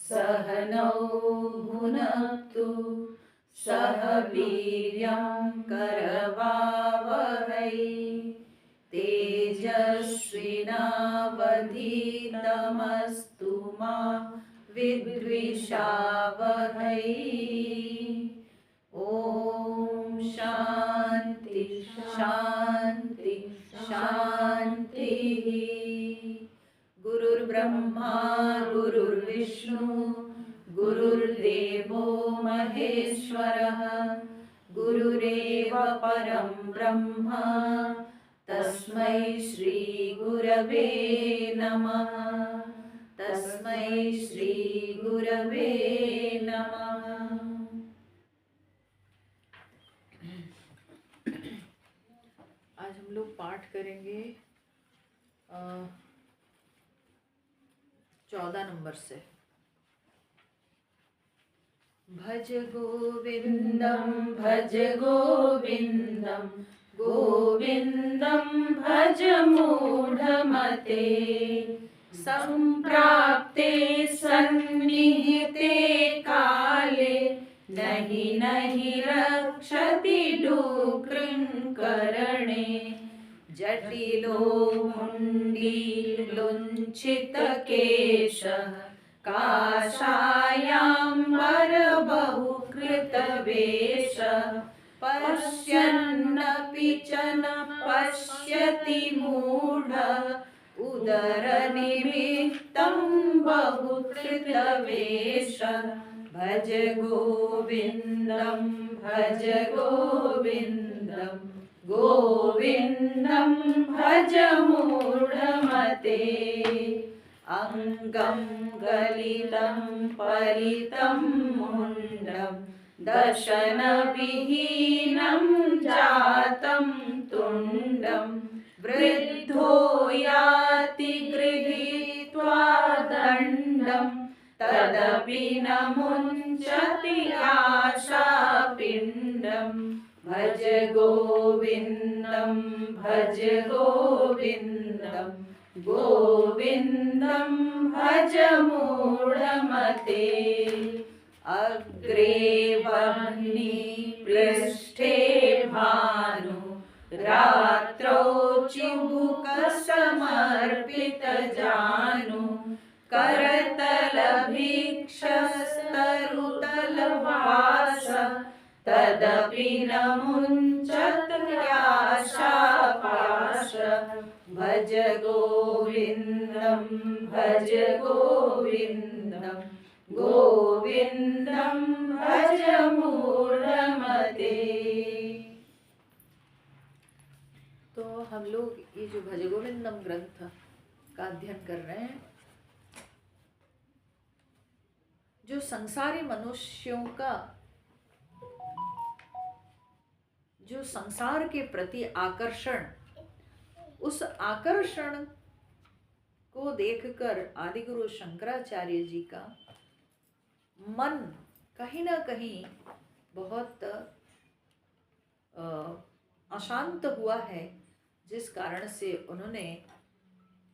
सहनौ भुनक्तु सह वीर्यं करवावहै तेजस्विनावधीतमस्तु मा विद्विषावहै। ॐ शान्ति शान्ति शान्तिः। गुरुर्ब्रह्मा गुरुर्विष्णु गुरुर्देवो महेश्वरः गुरुरेव परं ब्रह्म तस्मै श्री गुरवे नमः। तस्मै श्री गुरवे नमः। आज हम लोग पाठ करेंगे 14 नंबर से। भज गोविंदम भज गोविंदम गोविंदम भज मूढ़मते संप्राप्ते सन्निहिते काले नहि नहि रक्षति डुकृङ्करणे जटिलो मुण्डीलुञ्छितकेशः काषायाम्बरबहुकृतवेषः पश्यन्नपि च न पश्यति मूढः उदरनिमित्तं बहुकृतवेषः भज गोविन्दं भज गोविन्दं गोविन्दं भज मूढमते अङ्गं गलितं परितं मुण्डं दशनविहीनं जातं तुण्डं वृद्धो याति गृहीत्वा दण्डं तदपि न मुञ्चति आशापिण्डं भज गोविन्दं भज गोविन्दं गोविन्दं भज मूढमते अग्रे वह्निः पृष्ठे भानु रात्रौ चिबुकसमर्पितजानु करतलभिक्षस्तरुतलवास तदपि न मुञ्चति आशापाश भज गोविन्दं भज गोविन्दं गोविन्दं भज मूढमते। तो हम लोग ये जो भज गोविंदम ग्रंथ का अध्ययन कर रहे हैं, जो संसारी मनुष्यों का जो संसार के प्रति आकर्षण, उस आकर्षण को देखकर आदिगुरु शंकराचार्य जी का मन कहीं ना कहीं बहुत अशांत हुआ है, जिस कारण से उन्होंने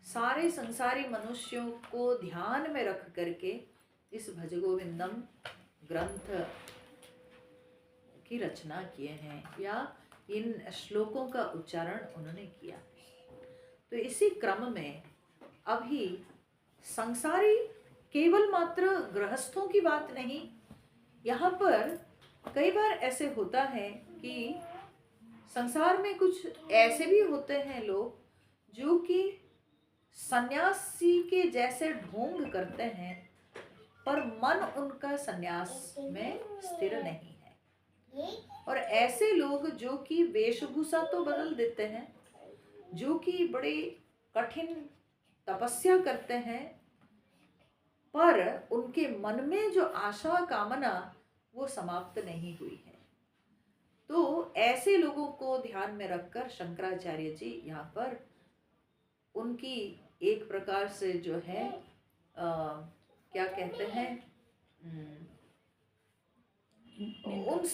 सारे संसारी मनुष्यों को ध्यान में रख करके इस भजगोविंदम ग्रंथ की रचना किए हैं या इन श्लोकों का उच्चारण उन्होंने किया। तो इसी क्रम में अभी संसारी केवल मात्र गृहस्थों की बात नहीं, यहाँ पर कई बार ऐसे होता है कि संसार में कुछ ऐसे भी होते हैं लोग जो कि सन्यासी के जैसे ढोंग करते हैं, पर मन उनका सन्यास में स्थिर नहीं है। और ऐसे लोग जो कि वेशभूषा तो बदल देते हैं, जो कि बड़े कठिन तपस्या करते हैं, पर उनके मन में जो आशा कामना वो समाप्त नहीं हुई है। तो ऐसे लोगों को ध्यान में रखकर शंकराचार्य जी यहाँ पर उनकी एक प्रकार से जो है क्या कहते हैं, उन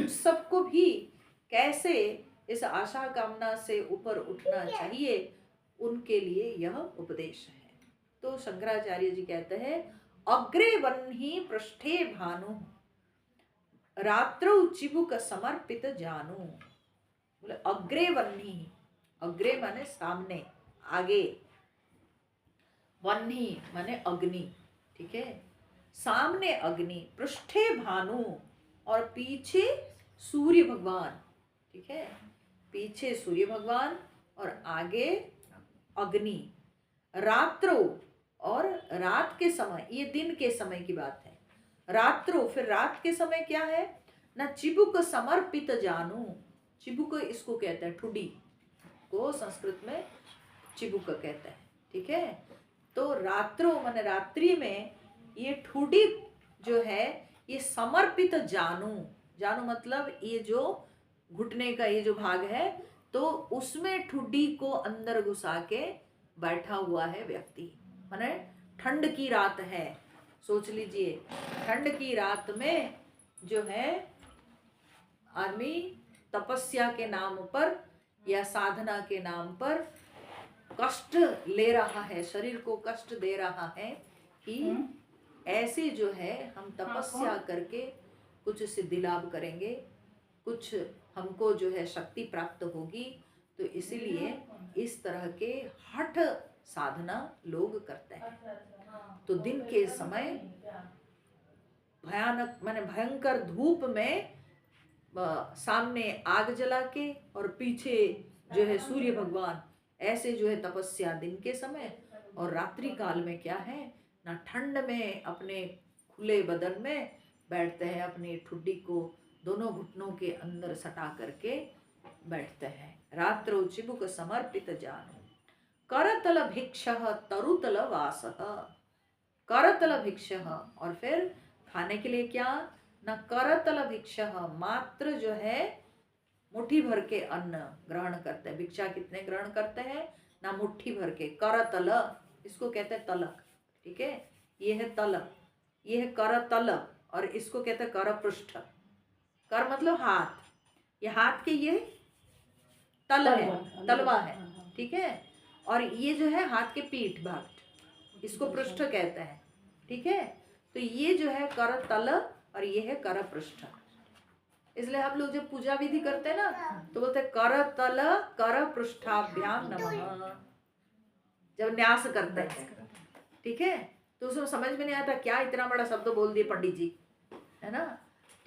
सबको भी कैसे इस आशा कामना से ऊपर उठना चाहिए, उनके लिए यह उपदेश है। तो शंकराचार्य जी कहते हैं अग्रे वह्नि पृष्ठे भानु, रात्रौ चिबुक समर्पित जानू। बोले अग्रे वह्नि, अग्रे माने सामने, आगे, वह्नि माने अग्नि, ठीक है, सामने अग्नि, पृष्ठे भानु और पीछे सूर्य भगवान, ठीक है, पीछे सूर्य भगवान और आगे अग्नि, रात्रो और रात के समय, ये दिन के समय की बात है, रात्रो फिर रात के समय क्या है ना, चिबुक समर्पित जानू, चिबुक इसको कहते हैं, ठुडी को संस्कृत में चिबुक कहते हैं, ठीक है। तो रात्रो माने रात्रि में ये ठुडी जो है ये समर्पित जानू, जानू मतलब ये जो घुटने का ये जो भाग है, तो उसमें ठुडी को अंदर घुसा के बैठा हुआ है व्यक्ति, माने ठंड की रात है, सोच लीजिए ठंड की रात में जो है आदमी तपस्या के नाम पर या साधना के नाम पर कष्ट ले रहा है, शरीर को कष्ट दे रहा है कि ऐसे जो है हम तपस्या करके कुछ सिद्धि लाभ करेंगे, कुछ हमको जो है शक्ति प्राप्त होगी, तो इसीलिए इस तरह के हठ साधना लोग करते हैं। तो दिन के समय भयानक माने भयंकर धूप में सामने आग जला के और पीछे जो है सूर्य भगवान, ऐसे जो है तपस्या दिन के समय, और रात्रि काल में क्या है ना, ठंड में अपने खुले बदन में बैठते हैं, अपनी ठुड्डी को दोनों घुटनों के अंदर सटा करके बैठते हैं। रात्रो चिबुक समर्पित जानू, करतल भिक्ष तरुतल वास, करतल भिक्ष और फिर खाने के लिए क्या ना, करतल भिक्ष मात्र जो है मुट्ठी भर के अन्न ग्रहण करते हैं। भिक्षा कितने ग्रहण करते हैं ना, मुट्ठी भर के, करतल इसको कहते हैं तलक, ठीक है, ये है तलक, ये है करतल और इसको कहते हैं कर पृष्ठ, कर मतलब हाथ, ये हाथ के ये तल है, तलवा है, ठीक है, और ये जो है हाथ के पीठ भाग, इसको पृष्ठ कहते हैं, ठीक है। तो ये जो है कर तल और ये है कर पृष्ठ, इसलिए हम लोग जब पूजा विधि करते हैं ना तो बोलते हैं कर तल कर पृष्ठाभ्याम नमः, जब न्यास करते हैं, ठीक है। तो उसमें समझ में नहीं आता क्या इतना बड़ा शब्द बोल दिए पंडित जी, है ना,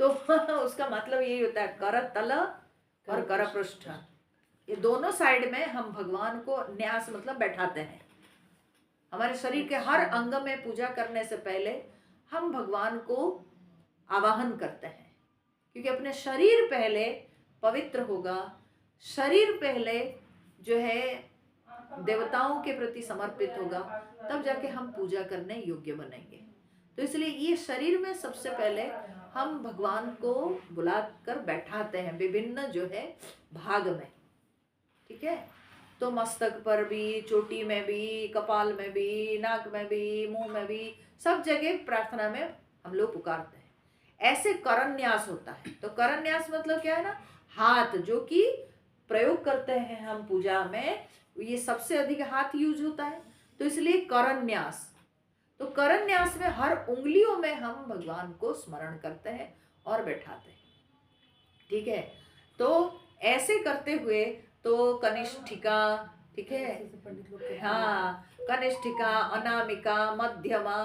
तो उसका मतलब यही होता है कर तल और कर पृष्ठ, ये दोनों साइड में हम भगवान को न्यास मतलब बैठाते हैं। हमारे शरीर के हर अंग में पूजा करने से पहले हम भगवान को आवाहन करते हैं, क्योंकि अपने शरीर पहले पवित्र होगा, शरीर पहले जो है देवताओं के प्रति समर्पित होगा, तब जाके हम पूजा करने योग्य बनेंगे। तो इसलिए ये शरीर में सबसे पहले हम भगवान को बुलाकर बैठाते हैं विभिन्न जो है भाग में, ठीक है। तो मस्तक पर भी, चोटी में भी, कपाल में भी, नाक में भी, मुंह में भी, सब जगह प्रार्थना में हम लोग पुकारते हैं। ऐसे करन्यास होता है। तो करन्यास मतलब क्या है ना, हाथ जो कि प्रयोग करते हैं हम पूजा में, ये सबसे अधिक हाथ यूज होता है, तो इसलिए करन्यास। तो करन्यास में हर उंगलियों में हम भगवान को स्मरण करते हैं और बैठाते हैं, ठीक है। तो ऐसे करते हुए तो कनिष्ठिका, ठीक है, हाँ, कनिष्ठिका, अनामिका, मध्यमा,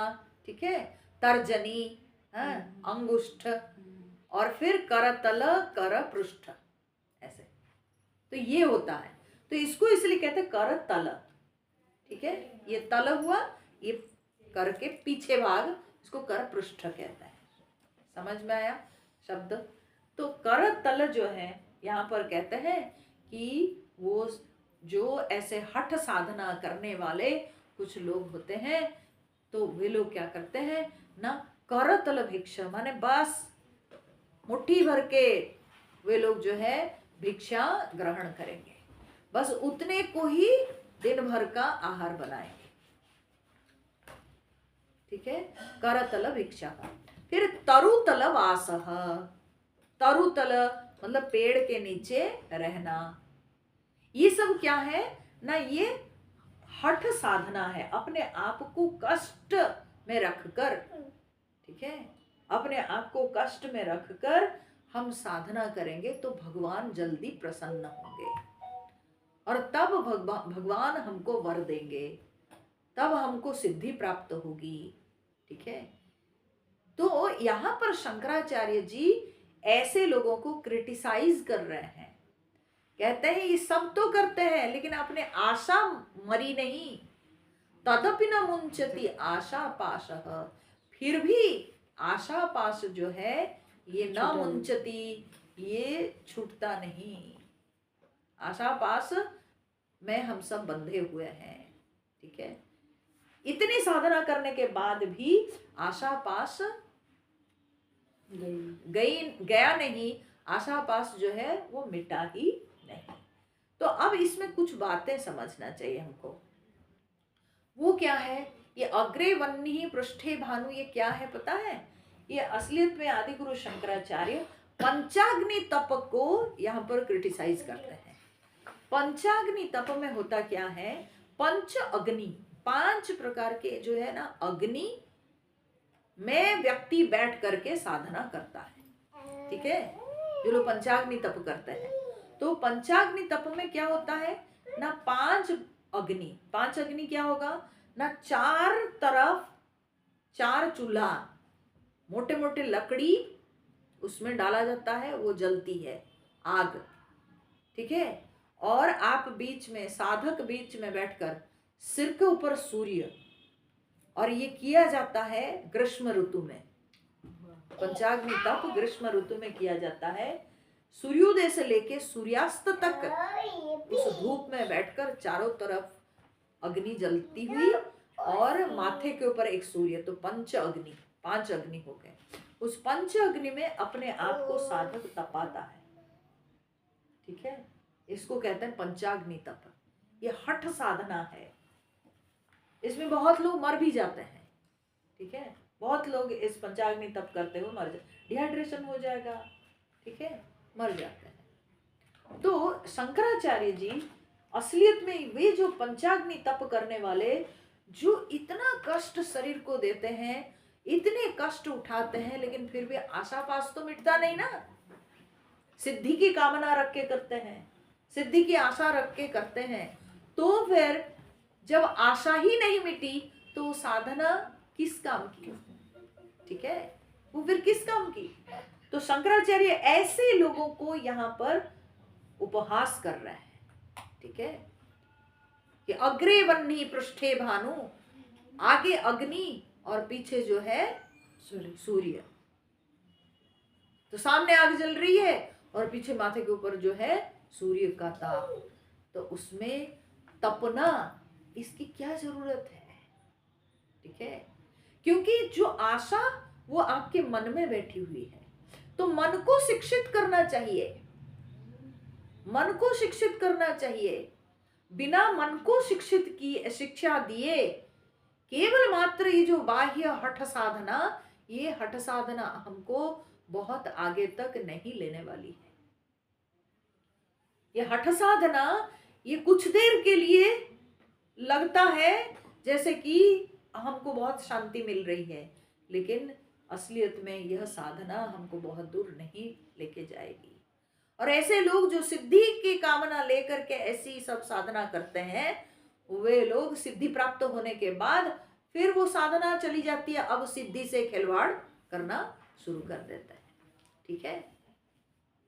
ठीक है, तर्जनी, हाँ, अंगुष्ठ और फिर करतल कर पृष्ठ, ऐसे। तो ये होता है, तो इसको इसलिए कहते हैं कर तल, ठीक है। ये तल हुआ, ये कर के पीछे भाग, इसको कर पृष्ठ कहता है। समझ में आया शब्द? तो कर तल जो है यहाँ पर कहते हैं कि वो जो ऐसे हठ साधना करने वाले कुछ लोग होते हैं, तो वे लोग क्या करते हैं ना, करतल भिक्षा माने बस मुट्ठी भर के वे लोग जो है भिक्षा ग्रहण करेंगे, बस उतने को ही दिन भर का आहार बनाएंगे, ठीक है। करतल भिक्षा का। फिर तरुतल वासः, तरुतल मतलब पेड़ के नीचे रहना। ये सब क्या है ना, ये हठ साधना है, अपने आप को कष्ट में रखकर, ठीक है, अपने आप को कष्ट में रखकर हम साधना करेंगे तो भगवान जल्दी प्रसन्न होंगे और तब भगवान हमको वर देंगे, तब हमको सिद्धि प्राप्त होगी। ठीक है, तो यहाँ पर शंकराचार्य जी ऐसे लोगों को क्रिटिसाइज कर रहे हैं, कहते हैं ये सब तो करते हैं लेकिन अपने आशा मरी नहीं, तदपि न मुंचति आशा पाशः, फिर भी आशा पाश जो है ये न मुंचति, ये छूटता नहीं, आशा पाश में हम सब बंधे हुए हैं। ठीक है, इतनी साधना करने के बाद भी आशा पाश गया नहीं, आशा पाश जो है वो मिटा ही नहीं। तो अब इसमें कुछ बातें समझना चाहिए हमको। वो क्या है, ये अग्रे वह्नि पृष्ठे भानु, ये क्या है पता है? ये असलियत में आदि गुरु शंकराचार्य पंचाग्नि तप को यहाँ पर क्रिटिसाइज करते हैं। पंचाग्नि तप में होता क्या है, पंच अग्नि, 5 प्रकार के जो है ना अग्नि में व्यक्ति बैठ करके साधना करता है। ठीक है, जो लोग पंचाग्नि तप करते हैं, तो पंचाग्नि तप में क्या होता है ना, 5 अग्नि, 5 अग्नि क्या होगा ना, 4 तरफ 4 चूल्हा, मोटे मोटे लकड़ी उसमें डाला जाता है, वो जलती है आग। ठीक है, और आप बीच में, साधक बीच में बैठकर, सिर के ऊपर सूर्य, और ये किया जाता है ग्रीष्म ऋतु में। पंचाग्नि तप ग्रीष्म ऋतु में किया जाता है, सूर्योदय से लेके सूर्यास्त तक उस धूप में बैठकर चारों तरफ अग्नि जलती हुई और माथे के ऊपर एक सूर्य, तो पंच अग्नि, 5 अग्नि हो गए। उस पंच अग्नि में अपने आप को साधक तपाता है। ठीक है, इसको कहते हैं पंचाग्नि तप। ये हठ साधना है, इसमें बहुत लोग मर भी जाते हैं। ठीक है, बहुत लोग इस पंचाग्नि तप करते हुए मर जाते, डिहाइड्रेशन हो जाएगा, ठीक है, मर जाते हैं। तो शंकराचार्य जी असलियत में वे जो पंचाग्नि तप करने वाले, जो इतना कष्ट शरीर को देते हैं, इतने कष्ट उठाते हैं, लेकिन फिर भी आशा पास तो मिटता नहीं ना, सिद्धि की कामना रख के करते हैं, सिद्धि की आशा रख के करते हैं, तो फिर जब आशा ही नहीं मिटी तो साधना किस काम की? ठीक है, वो फिर किस काम की? तो शंकराचार्य ऐसे लोगों को यहाँ पर उपहास कर रहे हैं। ठीक है, कि अग्रे वह्नि पृष्ठे भानु, आगे अग्नि और पीछे जो है सूर्य। तो सामने आग जल रही है और पीछे माथे के ऊपर जो है सूर्य का ताप, तो उसमें तपना, इसकी क्या जरूरत है? ठीक है, क्योंकि जो आशा वो आपके मन में बैठी हुई है, तो मन को शिक्षित करना चाहिए, मन को शिक्षित करना चाहिए। बिना मन को शिक्षा दिए केवल मात्र ये जो बाह्य हठ साधना, ये हठ साधना हमको बहुत आगे तक नहीं लेने वाली है। ये हठ साधना, ये कुछ देर के लिए लगता है जैसे कि हमको बहुत शांति मिल रही है, लेकिन असलियत में यह साधना हमको बहुत दूर नहीं लेके जाएगी। और ऐसे लोग जो सिद्धि की कामना लेकर के ऐसी सब साधना करते हैं, वे लोग सिद्धि प्राप्त होने के बाद फिर वो साधना चली जाती है, अब सिद्धि से खिलवाड़ करना शुरू कर देते हैं। ठीक है,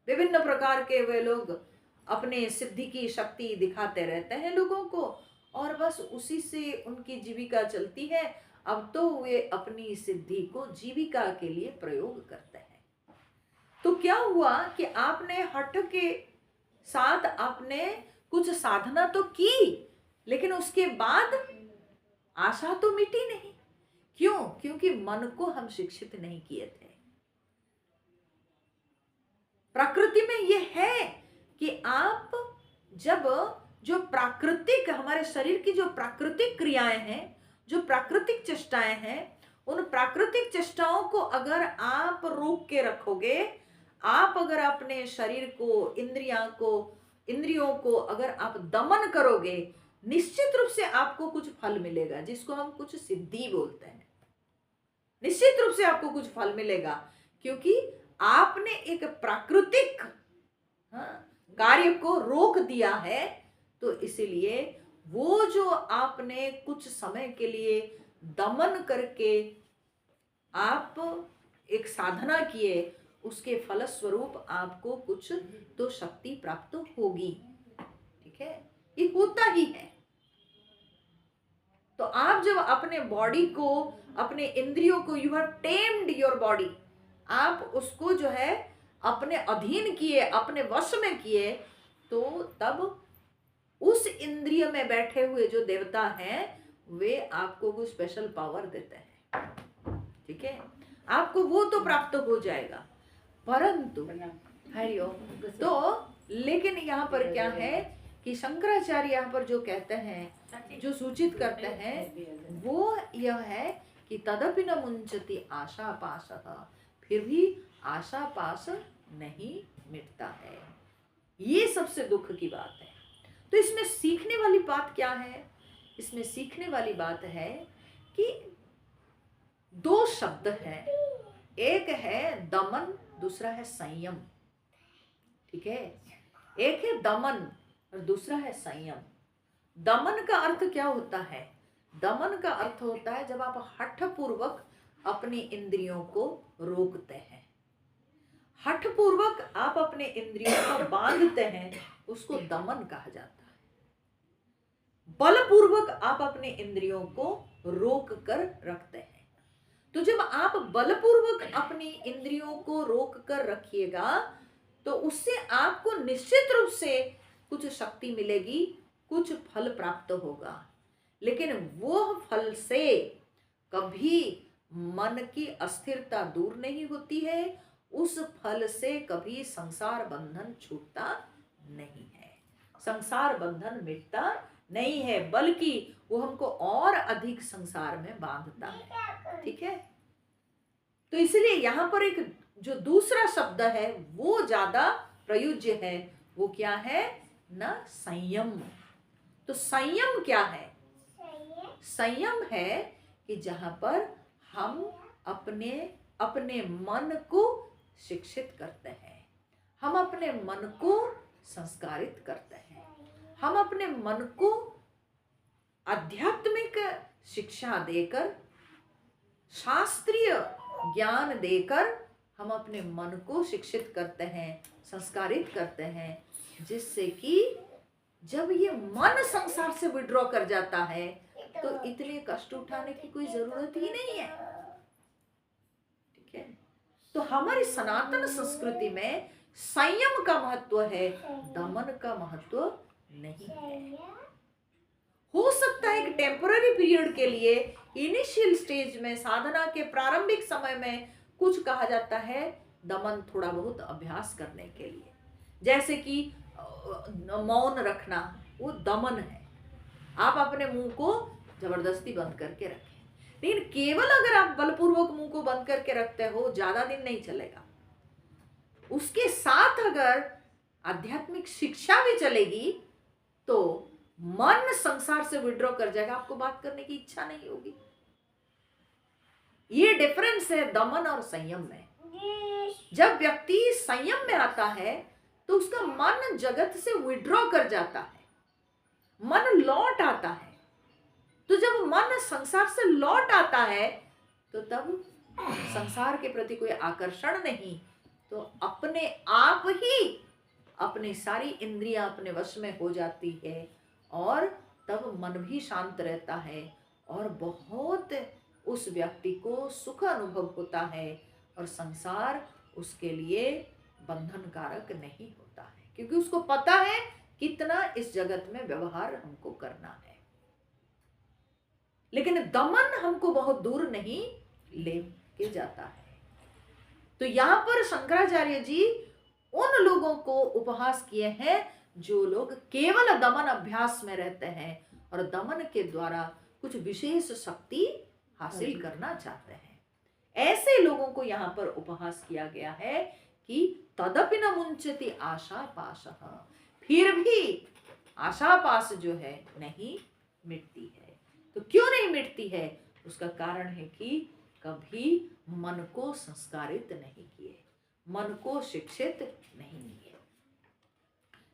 विभिन्न प्रकार के वे लोग अपने सिद्धि की शक्ति दिखाते रहते हैं लोगों को, और बस उसी से उनकी जीविका चलती है। अब तो वे अपनी सिद्धि को जीविका के लिए प्रयोग करते हैं। तो क्या हुआ कि आपने हठ के साथ आपने कुछ साधना तो की, लेकिन उसके बाद आशा तो मिटी नहीं। क्यों? क्योंकि मन को हम शिक्षित नहीं किए थे। प्रकृति में यह है कि आप जब जो प्राकृतिक, हमारे शरीर की जो प्राकृतिक क्रियाएं हैं, जो प्राकृतिक चेष्टाएं हैं, उन प्राकृतिक चेष्टाओं को अगर आप रोक के रखोगे, आप अगर अपने शरीर को, इंद्रियों को अगर आप दमन करोगे, निश्चित रूप से आपको कुछ फल मिलेगा, जिसको हम कुछ सिद्धि बोलते हैं। निश्चित रूप से आपको कुछ फल मिलेगा, क्योंकि आपने एक प्राकृतिक कार्य को रोक दिया है। तो इसीलिए वो जो आपने कुछ समय के लिए दमन करके आप एक साधना किए, उसके फलस्वरूप आपको कुछ तो शक्ति प्राप्त होगी। ठीक है, ये होता ही है। तो आप जब अपने बॉडी को, अपने इंद्रियों को, you have tamed your body, आप उसको जो है अपने अधीन किए, अपने वश में किए, तो तब उस इंद्रिय में बैठे हुए जो देवता हैं वे आपको कुछ स्पेशल पावर देते हैं। ठीक है, आपको वो तो प्राप्त हो जाएगा, परंतु हरिओम। तो लेकिन यहाँ पर क्या है कि शंकराचार्य यहाँ पर जो कहते हैं, जो सूचित करते हैं, वो यह है कि तदपि न मुंचति आशा पाशः, फिर भी आशा पाश नहीं मिटता है। ये सबसे दुख की बात है। तो इसमें सीखने वाली बात क्या है? इसमें सीखने वाली बात है कि दो शब्द हैं, एक है दमन, दूसरा है संयम। ठीक है, एक है दमन और दूसरा है संयम। दमन का अर्थ क्या होता है? दमन का अर्थ होता है जब आप हठपूर्वक अपनी इंद्रियों को रोकते हैं, हठपूर्वक आप अपने इंद्रियों को बांधते हैं, उसको दमन कहा जाता है। बलपूर्वक आप अपने इंद्रियों को रोक कर रखते हैं। तो जब आप बलपूर्वक अपनी इंद्रियों को रोक कर रखिएगा, तो उससे आपको निश्चित रूप से कुछ शक्ति मिलेगी, कुछ फल प्राप्त होगा। लेकिन वो फल से कभी मन की अस्थिरता दूर नहीं होती है, उस फल से कभी संसार बंधन छूटता नहीं है, संसार बंधन मिटता नहीं है, बल्कि वो हमको और अधिक संसार में बांधता है। ठीक है, तो इसलिए यहाँ पर एक जो दूसरा शब्द है वो ज्यादा प्रयुज्य है। वो क्या है? न संयम। तो संयम क्या है? संयम है कि जहां पर हम अपने अपने मन को शिक्षित करते हैं, हम अपने मन को संस्कारित करते हैं, हम अपने मन को आध्यात्मिक शिक्षा देकर, शास्त्रीय ज्ञान देकर हम अपने मन को शिक्षित करते हैं, संस्कारित करते हैं, जिससे कि जब ये मन संसार से विड्रॉ कर जाता है तो इतने कष्ट उठाने की कोई जरूरत ही नहीं है। ठीक है, तो हमारी सनातन संस्कृति में संयम का महत्व है, दमन का महत्व नहीं है। हो सकता है कि टेम्पररी पीरियड के लिए, इनिशियल स्टेज में, साधना के प्रारंभिक समय में कुछ कहा जाता है दमन, थोड़ा बहुत अभ्यास करने के लिए, जैसे कि मौन रखना, वो दमन है। आप अपने मुंह को जबरदस्ती बंद करके रखें, लेकिन केवल अगर आप बलपूर्वक मुंह को बंद करके रखते हो, ज्यादा दिन नहीं चलेगा। उसके साथ अगर आध्यात्मिक शिक्षा भी चलेगी तो मन संसार से विड्रॉ कर जाएगा, आपको बात करने की इच्छा नहीं होगी। ये डिफरेंस है दमन और संयम में। जब व्यक्ति संयम में आता है तो उसका मन जगत से विड्रॉ कर जाता है, मन लौट आता है। तो जब मन संसार से लौट आता है तो तब संसार के प्रति कोई आकर्षण नहीं, तो अपने आप ही अपनी सारी इंद्रियां अपने वश में हो जाती है, और तब मन भी शांत रहता है, और बहुत उस व्यक्ति को सुख अनुभव होता है, और संसार उसके लिए बंधन कारक नहीं होता है, क्योंकि उसको पता है कितना इस जगत में व्यवहार हमको करना है। लेकिन दमन हमको बहुत दूर नहीं ले के जाता है। तो यहाँ पर शंकराचार्य जी उन लोगों को उपहास किए हैं जो लोग केवल दमन अभ्यास में रहते हैं और दमन के द्वारा कुछ विशेष शक्ति हासिल करना चाहते हैं। ऐसे लोगों को यहाँ पर उपहास किया गया है कि तदपि न मुंचति आशा पाशः, फिर भी आशा पाश जो है नहीं मिटती है। तो क्यों नहीं मिटती है? उसका कारण है कि कभी मन को संस्कारित नहीं किए, मन को शिक्षित नहीं किए।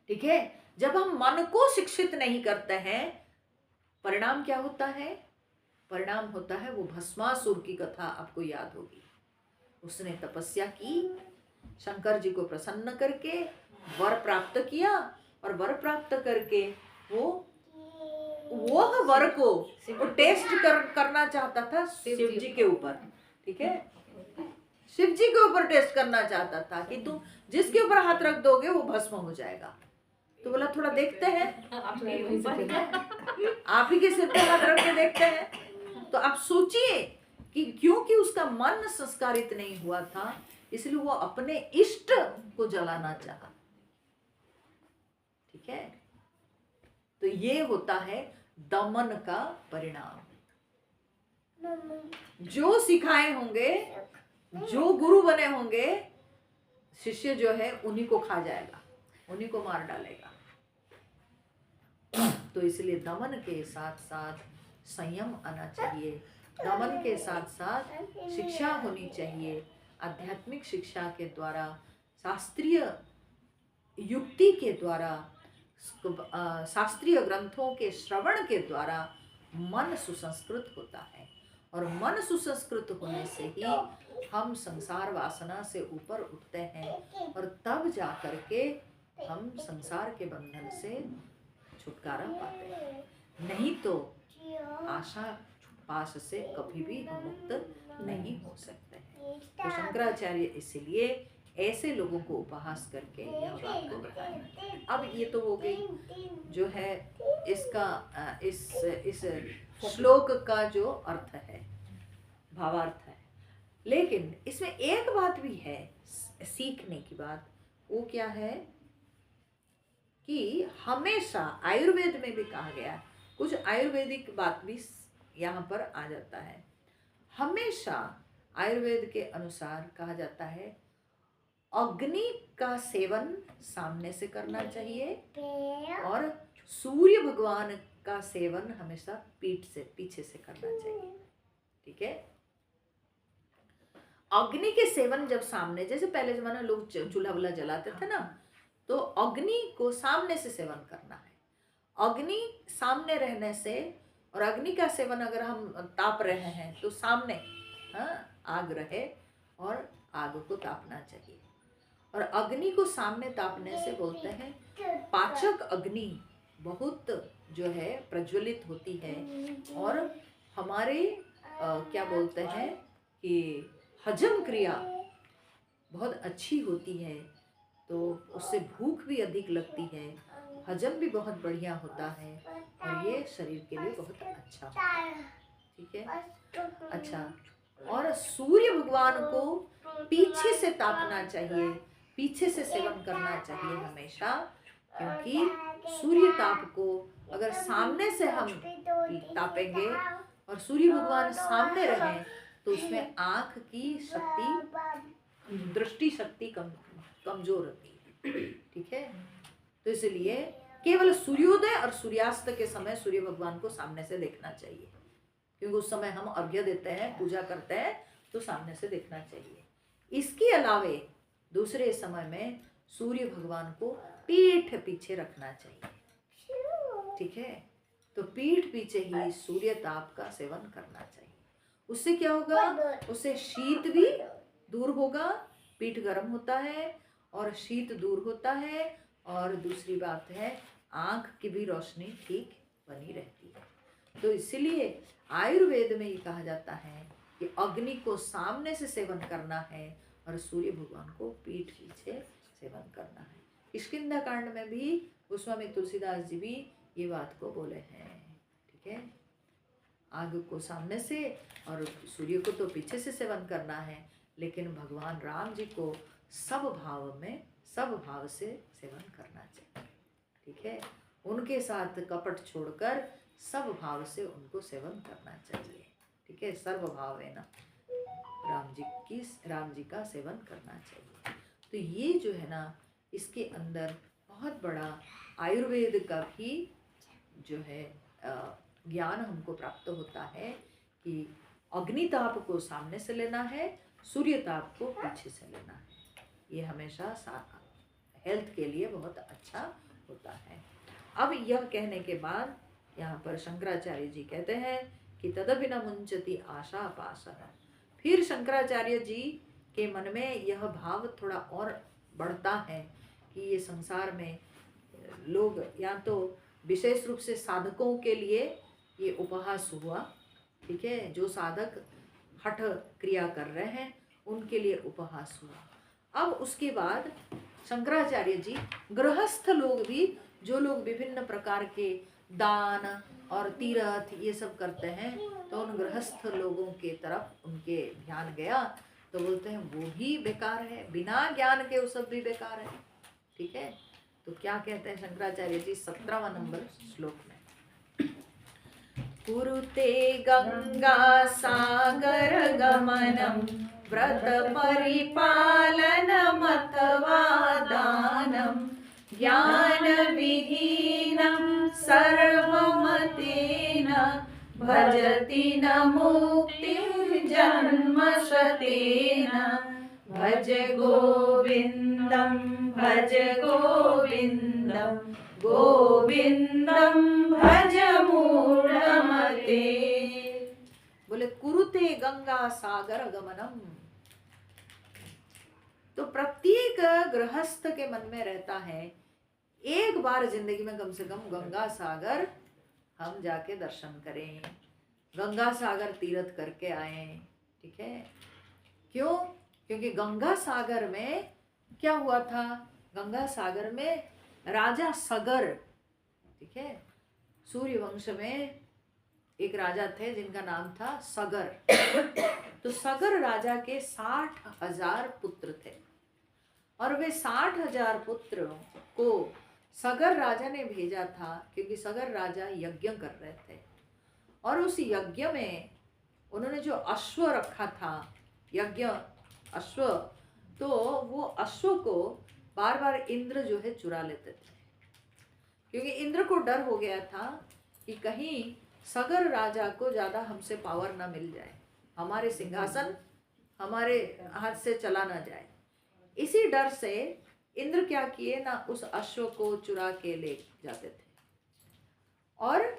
ठीक है, जब हम मन को शिक्षित नहीं करते हैं, परिणाम क्या होता है? परिणाम होता है वो भस्मासुर की कथा आपको याद होगी। उसने तपस्या की, शंकर जी को प्रसन्न करके वर प्राप्त किया, और वर प्राप्त करके वो वर को वो टेस्ट करना चाहता था शिव जी के ऊपर। ठीक है, शिव जी के ऊपर टेस्ट करना चाहता था कि तुम जिसके ऊपर हाथ रख दोगे वो भस्म हो जाएगा। तो बोला थोड़ा देखते हैं, आप ही के सिर पे हाथ रख के देखते हैं। तो आप सोचिए कि क्योंकि उसका मन संस्कारित नहीं हुआ था, इसलिए वो अपने इष्ट को जलाना चाहा। ठीक है, तो ये होता है दमन का परिणाम। जो सिखाए होंगे, जो गुरु बने होंगे, शिष्य जो है उन्हीं को खा जाएगा, उन्हीं को मार डालेगा। तो इसलिए दमन के साथ साथ संयम आना चाहिए, दमन के साथ साथ शिक्षा होनी चाहिए। आध्यात्मिक शिक्षा के द्वारा, शास्त्रीय युक्ति के द्वारा, शास्त्रीय ग्रंथों के श्रवण के द्वारा मन सुसंस्कृत होता है, और मन सुसंस्कृत होने से ही हम संसार वासना से ऊपर उठते हैं, और तब जा करके हम संसार के बंधन से छुटकारा पाते हैं। नहीं तो आशा पाश से कभी भी हम मुक्त नहीं हो सकते हैं। तो शंकराचार्य इसलिए ऐसे लोगों को उपहास करके यह बात को बताएं। अब ये तो हो गई जो है इसका इस श्लोक का जो अर्थ है, भावार्थ है। लेकिन इसमें एक बात भी है सीखने की बात, वो क्या है कि हमेशा आयुर्वेद में भी कहा गया, कुछ आयुर्वेदिक बात भी यहाँ पर आ जाता है। हमेशा आयुर्वेद के अनुसार कहा जाता है अग्नि का सेवन सामने से करना चाहिए, और सूर्य भगवान का सेवन हमेशा पीठ से पीछे से करना चाहिए। ठीक है, अग्नि के सेवन जब सामने, जैसे पहले जमाने में लोग चूल्हा वूल्हा जलाते थे ना, तो अग्नि को सामने से सेवन करना है। अग्नि सामने रहने से, और अग्नि का सेवन अगर हम ताप रहे हैं तो सामने आग रहे और आग को तापना चाहिए। और अग्नि को सामने तापने से बोलते हैं पाचक अग्नि बहुत जो है प्रज्वलित होती है, और हमारे क्या बोलते हैं कि हजम क्रिया बहुत अच्छी होती है, तो उससे भूख भी अधिक लगती है, हजम भी बहुत बढ़िया होता है, और ये शरीर के लिए बहुत अच्छा होता है। ठीक है, अच्छा, और सूर्य भगवान को पीछे से तापना चाहिए, पीछे से सेवन करना चाहिए हमेशा, क्योंकि सूर्य ताप को अगर सामने से हम तापेंगे और सूर्य भगवान सामने रहें तो उसमें आँख की शक्ति, दृष्टि शक्ति कमजोर होती है। ठीक है, तो इसलिए केवल सूर्योदय और सूर्यास्त के समय सूर्य भगवान को सामने से देखना चाहिए, क्योंकि उस समय हम अर्घ्य देते हैं, पूजा करते हैं, तो सामने से देखना चाहिए। इसके अलावे दूसरे समय में सूर्य भगवान को पीठ पीछे रखना चाहिए। ठीक है, तो पीठ पीछे ही सूर्य ताप का सेवन करना चाहिए। उससे क्या होगा, उससे शीत भी दूर होगा, पीठ गर्म होता है और शीत दूर होता है, और दूसरी बात है आँख की भी रोशनी ठीक बनी रहती है। तो इसलिए आयुर्वेद में ये कहा जाता है कि अग्नि को सामने से सेवन करना है और सूर्य भगवान को पीठ पीछे सेवन करना है। किष्किंधा कांड में भी गोस्वामी तुलसीदास जी भी ये बात को बोले हैं। ठीक है, आग को सामने से और सूर्य को तो पीछे से सेवन करना है, लेकिन भगवान राम जी को सब भाव में, सब भाव से सेवन करना चाहिए। ठीक है, उनके साथ कपट छोड़कर सब भाव से उनको सेवन करना चाहिए। ठीक है, सर्व भाव है ना, राम जी का सेवन करना चाहिए। तो ये जो है ना, इसके अंदर बहुत बड़ा आयुर्वेद का भी जो है ज्ञान हमको प्राप्त होता है कि अग्नि ताप को सामने से लेना है, सूर्य ताप को पीछे से लेना है। ये हमेशा हेल्थ के लिए बहुत अच्छा होता है। अब यह कहने के बाद यहाँ पर शंकराचार्य जी कहते हैं कि तदपि न मुंचति आशा पाशः। फिर शंकराचार्य जी के मन में यह भाव थोड़ा और बढ़ता है कि ये संसार में लोग या तो विशेष रूप से साधकों के लिए ये उपहास हुआ, ठीक है, जो साधक हठ क्रिया कर रहे हैं उनके लिए उपहास हुआ। अब उसके बाद शंकराचार्य जी गृहस्थ लोग भी, जो लोग विभिन्न प्रकार के दान और तीर्थ ये सब करते हैं, तो उन गृहस्थ लोगों के तरफ उनके ध्यान गया तो बोलते हैं वो भी बेकार है, बिना ज्ञान के वो सब भी बेकार है। ठीक है, तो क्या कहते हैं शंकराचार्य जी 17वां नंबर श्लोक में, कुरुते गंगा सागर गमनम व्रत परिपालनमथवा दानम ज्ञान विहीनं सर्वमतेन भजति न मुक्तिं जन्मशतेन भज गोविन्दं भज गोविन्दं गोविन्दं भज मूढ़मते। बोले कुरुते गंगा सागर गमनम, तो प्रत्येक गृहस्थ के मन में रहता है एक बार जिंदगी में कम से कम गंगा सागर हम जाके दर्शन करें, गंगा सागर तीर्थ करके आए। ठीक है, क्यों? क्योंकि गंगा सागर में क्या हुआ था, गंगा सागर में राजा सगर, ठीक है, सूर्य वंश में एक राजा थे जिनका नाम था सगर। तो सगर राजा के 60,000 पुत्र थे और वे 60,000 पुत्रों को सगर राजा ने भेजा था क्योंकि सगर राजा यज्ञ कर रहे थे और उस यज्ञ में उन्होंने जो अश्व रखा था, यज्ञ अश्व, तो वो अश्व को बार बार इंद्र जो है चुरा लेते थे, क्योंकि इंद्र को डर हो गया था कि कहीं सगर राजा को ज़्यादा हमसे पावर ना मिल जाए, हमारे सिंहासन हमारे हाथ से चला ना जाए। इसी डर से इंद्र क्या किए ना, उस अश्व को चुरा के ले जाते थे और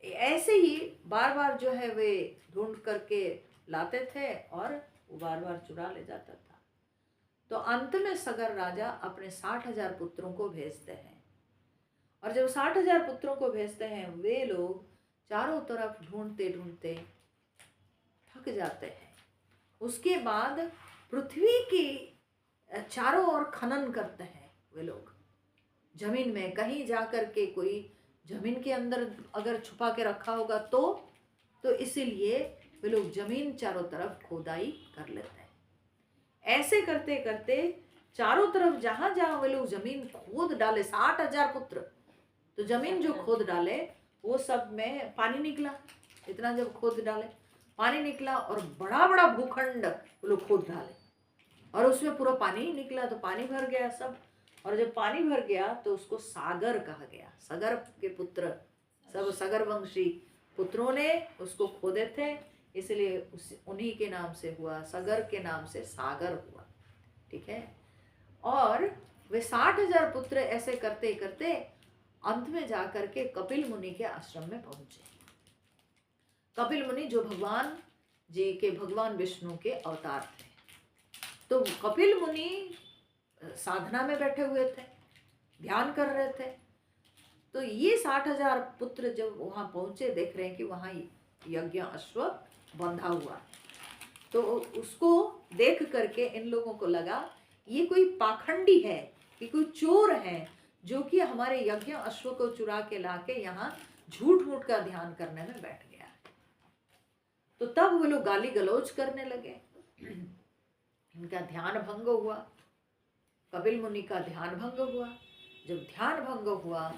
ऐसे ही बार बार जो है वे ढूंढ करके लाते थे और वो बार बार चुरा ले जाता था। तो अंत में सगर राजा अपने 60,000 पुत्रों को भेजते हैं और जब 60,000 पुत्रों को भेजते हैं वे लोग चारों तरफ ढूंढते ढूंढते थक जाते हैं। उसके बाद पृथ्वी की चारों ओर खनन करते हैं वे लोग, जमीन में कहीं जाकर के कोई जमीन के अंदर अगर छुपा के रखा होगा तो इसीलिए वे लोग जमीन चारों तरफ खोदाई कर लेते हैं। ऐसे करते करते चारों तरफ जहां जहां वे लोग जमीन खोद डाले, 60,000 पुत्र, तो जमीन जो खोद डाले वो सब में पानी निकला। इतना जब खोद डाले पानी निकला और बड़ा बड़ा भूखंड वो लोग खोद डाले और उसमें पूरा पानी निकला, तो पानी भर गया सब, और जब पानी भर गया तो उसको सागर कहा गया। सगर के पुत्र, सब सगर वंशी पुत्रों ने उसको खोदे थे, इसलिए उन्हीं के नाम से हुआ, सगर के नाम से सागर हुआ। ठीक है, और वे 60,000 पुत्र ऐसे करते करते अंत में जाकर के कपिल मुनि के आश्रम में पहुंचे। कपिल मुनि जो भगवान जी के, भगवान विष्णु के अवतार थे, तो कपिल मुनि साधना में बैठे हुए थे, ध्यान कर रहे थे। तो ये 60,000 पुत्र जब वहां पहुंचे, देख रहे हैं कि वहां यज्ञ अश्व बंधा हुआ, तो उसको देख करके इन लोगों को लगा ये कोई पाखंडी है, कि कोई चोर है जो कि हमारे यज्ञ अश्व को चुरा के लाके यहाँ झूठ मूठ का ध्यान करने में बैठ गया। तो तब वो लोग गाली गलौज करने लगे, इनका ध्यान भंग हुआ, कपिल मुनि का ध्यान भंग हुआ। जब ध्यान भंग हुआ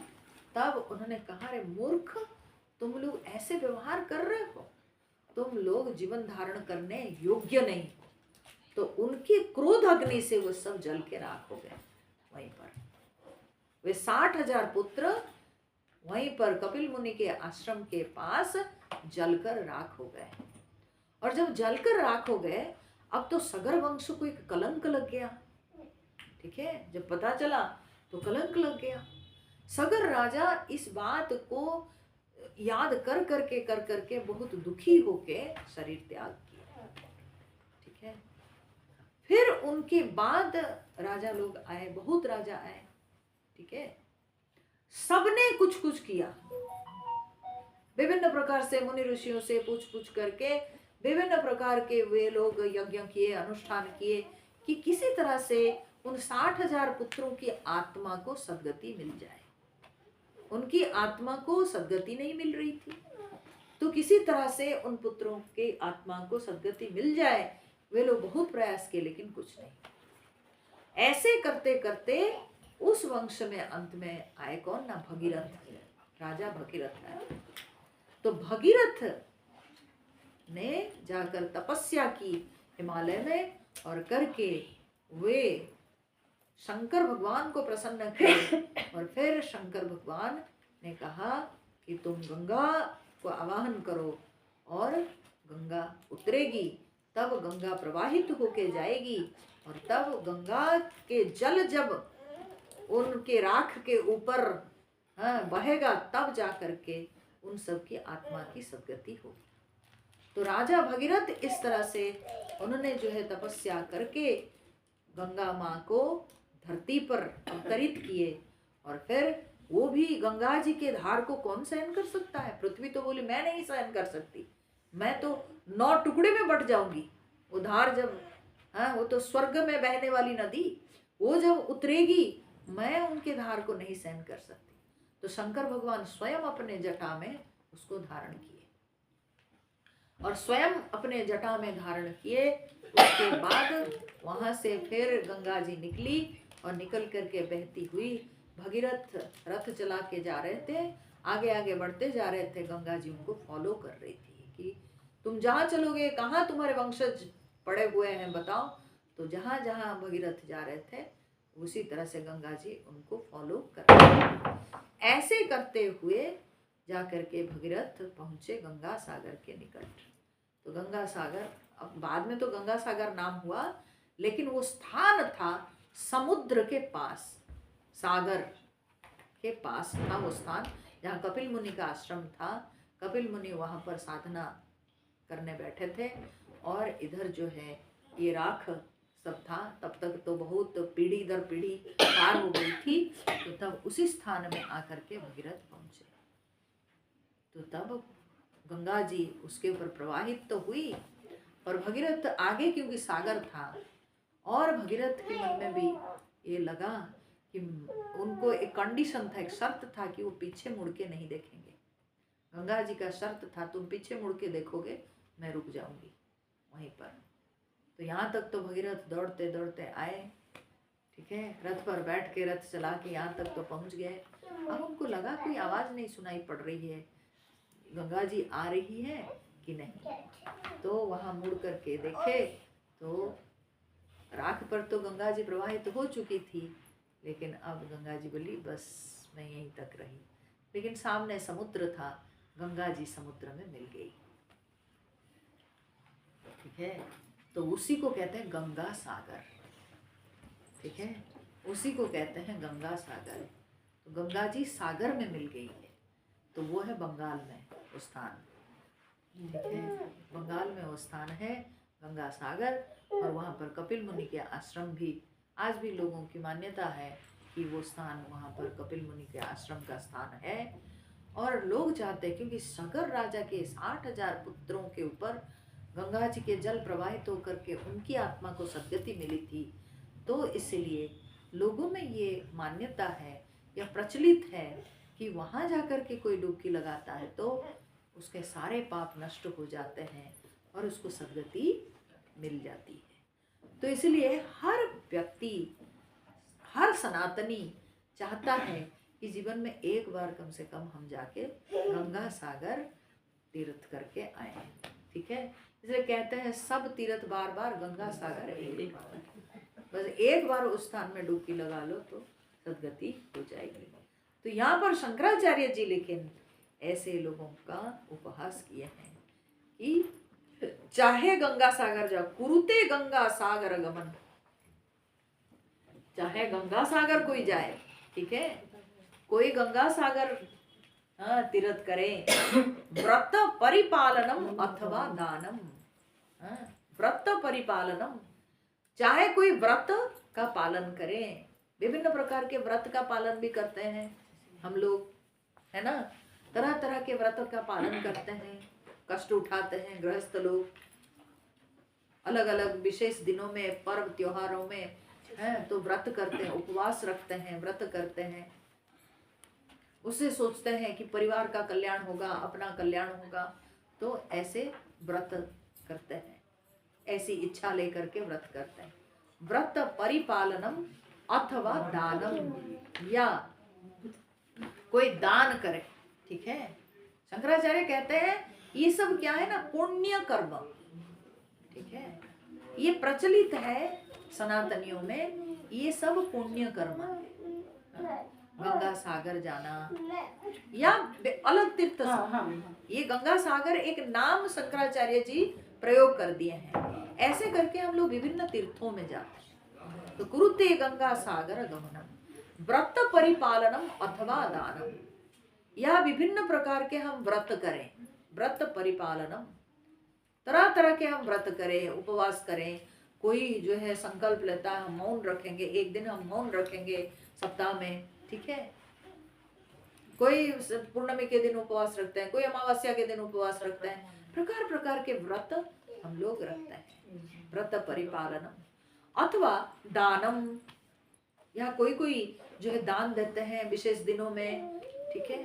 तब उन्होंने कहा, अरे मूर्ख, तुम लोग ऐसे व्यवहार कर रहे हो, तुम लोग जीवन धारण करने योग्य नहीं हो। तो उनकी क्रोध अग्नि से वो सब जल के राख हो गए। वहीं पर वे 60,000 पुत्र वहीं पर कपिल मुनि के आश्रम के पास जलकर राख हो गए। और जब जलकर राख हो गए, अब तो सगर वंश को एक कलंक लग गया। ठीक है, जब पता चला तो कलंक लग गया। सगर राजा इस बात को याद कर करके बहुत दुखी होके शरीर त्याग किया। ठीक है, फिर उनके बाद राजा लोग आए, बहुत राजा आए। ठीक है, सबने कुछ कुछ किया, विभिन्न प्रकार से मुनि ऋषियों से पूछ करके विभिन्न प्रकार के वे लोग यज्ञ किए, अनुष्ठान किए कि किसी तरह से उन 60,000 पुत्रों की आत्मा को सद्गति मिल जाए। उनकी आत्मा को सद्गति नहीं मिल रही थी, तो किसी तरह से उन पुत्रों के आत्मा को सद्गति मिल जाए। वे लोग बहुत प्रयास किए लेकिन कुछ नहीं। ऐसे करते करते उस वंश में अंत में आए कौन ना, भगीरथ, राजा भगीरथ आए। तो भगीरथ ने जाकर तपस्या की हिमालय में, और करके वे शंकर भगवान को प्रसन्न किए। और फिर शंकर भगवान ने कहा कि तुम गंगा को आवाहन करो और गंगा उतरेगी, तब गंगा प्रवाहित होके जाएगी, और तब गंगा के जल जब उनके राख के ऊपर बहेगा, तब जा करके उन सब की आत्मा की सद्गति होगी। तो राजा भगीरथ इस तरह से उन्होंने जो है तपस्या करके गंगा माँ को धरती पर अवतरित किए। और फिर वो भी गंगा जी के धार को कौन सहन कर सकता है? पृथ्वी तो बोली मैं नहीं सहन कर सकती, मैं तो 9 टुकड़े में बट जाऊंगी। वो धार जब वो तो स्वर्ग में बहने वाली नदी, वो जब उतरेगी मैं उनके धार को नहीं सहन कर सकती। तो शंकर भगवान स्वयं अपने जटा में उसको धारण किए, और स्वयं अपने जटा में धारण किए। उसके बाद वहां से फिर गंगा जी निकली, और निकल करके बहती हुई भगीरथ रथ चला के जा रहे थे, आगे आगे बढ़ते जा रहे थे। गंगा जी उनको फॉलो कर रही थी कि तुम जहाँ चलोगे, कहाँ तुम्हारे वंशज पड़े हुए हैं बताओ। तो जहाँ जहाँ भगीरथ जा रहे थे उसी तरह से गंगा जी उनको फॉलो कर रहे थे। ऐसे करते हुए जा करके भगीरथ पहुँचे गंगा सागर के निकट। तो गंगा सागर, अब बाद में तो गंगा सागर नाम हुआ, लेकिन वो स्थान था समुद्र के पास, सागर के पास था वो स्थान जहाँ कपिल मुनि का आश्रम था। कपिल मुनि वहाँ पर साधना करने बैठे थे, और इधर जो है ये राख सब था। तब तक तो बहुत पीढ़ी दर पीढ़ी पार हो गई थी। तो तब उसी स्थान में आकर के भगीरथ पहुँचे। तो तब गंगा जी उसके ऊपर प्रवाहित तो हुई, और भगीरथ आगे क्योंकि सागर था, और भगीरथ के मन में भी ये लगा कि उनको एक कंडीशन था, एक शर्त था कि वो पीछे मुड़ के नहीं देखेंगे। गंगा जी का शर्त था तुम पीछे मुड़ के देखोगे मैं रुक जाऊंगी वहीं पर। तो यहाँ तक तो भगीरथ दौड़ते दौड़ते आए। ठीक है, रथ पर बैठ के रथ चला के यहाँ तक तो पहुँच गए। अब उनको लगा कोई आवाज़ नहीं सुनाई पड़ रही है, गंगा जी आ रही है कि नहीं। तो वहाँ मुड़ करके देखे तो राख पर तो गंगा जी प्रवाहित हो चुकी थी, लेकिन अब गंगा जी बोली बस मैं यहीं तक रही। लेकिन सामने समुद्र था, गंगा जी समुद्र में मिल गई। ठीक है, तो उसी को कहते हैं गंगा सागर। ठीक है, उसी को कहते हैं गंगा सागर। तो गंगा जी सागर में मिल गई है, तो वो है बंगाल में वो स्थान। ठीक है, बंगाल में वो स्थान है गंगा सागर। और वहाँ पर कपिल मुनि के आश्रम भी, आज भी लोगों की मान्यता है कि वो स्थान वहाँ पर कपिल मुनि के आश्रम का स्थान है। और लोग चाहते हैं क्योंकि सगर राजा के 60,000 पुत्रों के ऊपर गंगा जी के जल प्रवाहित होकर के उनकी आत्मा को सद्गति मिली थी, तो इसलिए लोगों में ये मान्यता है या प्रचलित है कि वहाँ जाकर के कोई डुबकी लगाता है तो उसके सारे पाप नष्ट हो जाते हैं और उसको सद्गति मिल जाती है। तो इसलिए हर व्यक्ति, हर सनातनी चाहता है कि जीवन में एक बार कम से कम हम जाके गंगा सागर तीर्थ करके आए। ठीक है, इसलिए कहते हैं सब तीर्थ बार बार, गंगा सागर एक बार। बस एक बार उस स्थान में डुबकी लगा लो तो सद्गति हो जाएगी। तो यहाँ पर शंकराचार्य जी लेकिन ऐसे लोगों का उपहास किए हैं कि चाहे गंगा सागर जाओ, कुरुते गंगा सागर गमन, चाहे गंगा सागर कोई जाए, ठीक है, कोई गंगा सागर तीर्थ करे, व्रत परिपालनम अथवा दानम, व्रत परिपालनम, चाहे कोई व्रत का पालन करे, विभिन्न प्रकार के व्रत का पालन भी करते हैं हम लोग, है ना, तरह तरह के व्रत का पालन करते हैं, कष्ट उठाते हैं गृहस्थ लोग, अलग अलग विशेष दिनों में, पर्व त्योहारों में है तो व्रत करते हैं, उपवास रखते हैं, व्रत करते हैं, उससे सोचते हैं कि परिवार का कल्याण होगा, अपना कल्याण होगा, तो ऐसे व्रत करते हैं, ऐसी इच्छा लेकर के व्रत करते हैं। व्रत परिपालनम अथवा दानम, या कोई दान करे, ठीक है, शंकराचार्य कहते हैं ये सब क्या है ना, पुण्य कर्म, ठीक है, ये प्रचलित है सनातनियों में, ये सब पुण्य कर्म है, गंगा सागर जाना या अलग तीर्थ, ये गंगा सागर एक नाम शंकराचार्य जी प्रयोग कर दिए हैं, ऐसे करके हम लोग विभिन्न तीर्थों में जाते हैं। तो कुरुते गंगा सागर गमनम, व्रत परिपालनम अथवा दानम, या विभिन्न प्रकार के हम व्रत करें, व्रत परिपालनम, तरह तरह के हम व्रत करें, उपवास करें, कोई जो है संकल्प लेता है हम मौन रखेंगे, एक दिन हम मौन रखेंगे सप्ताह में, ठीक है, कोई पूर्णिमा के दिन उपवास रखते हैं, कोई अमावस्या के दिन उपवास रखते हैं, प्रकार प्रकार के व्रत हम लोग रखते हैं, व्रत परिपालनम अथवा दानम, या कोई कोई जो है दान देते हैं विशेष दिनों में, ठीक है,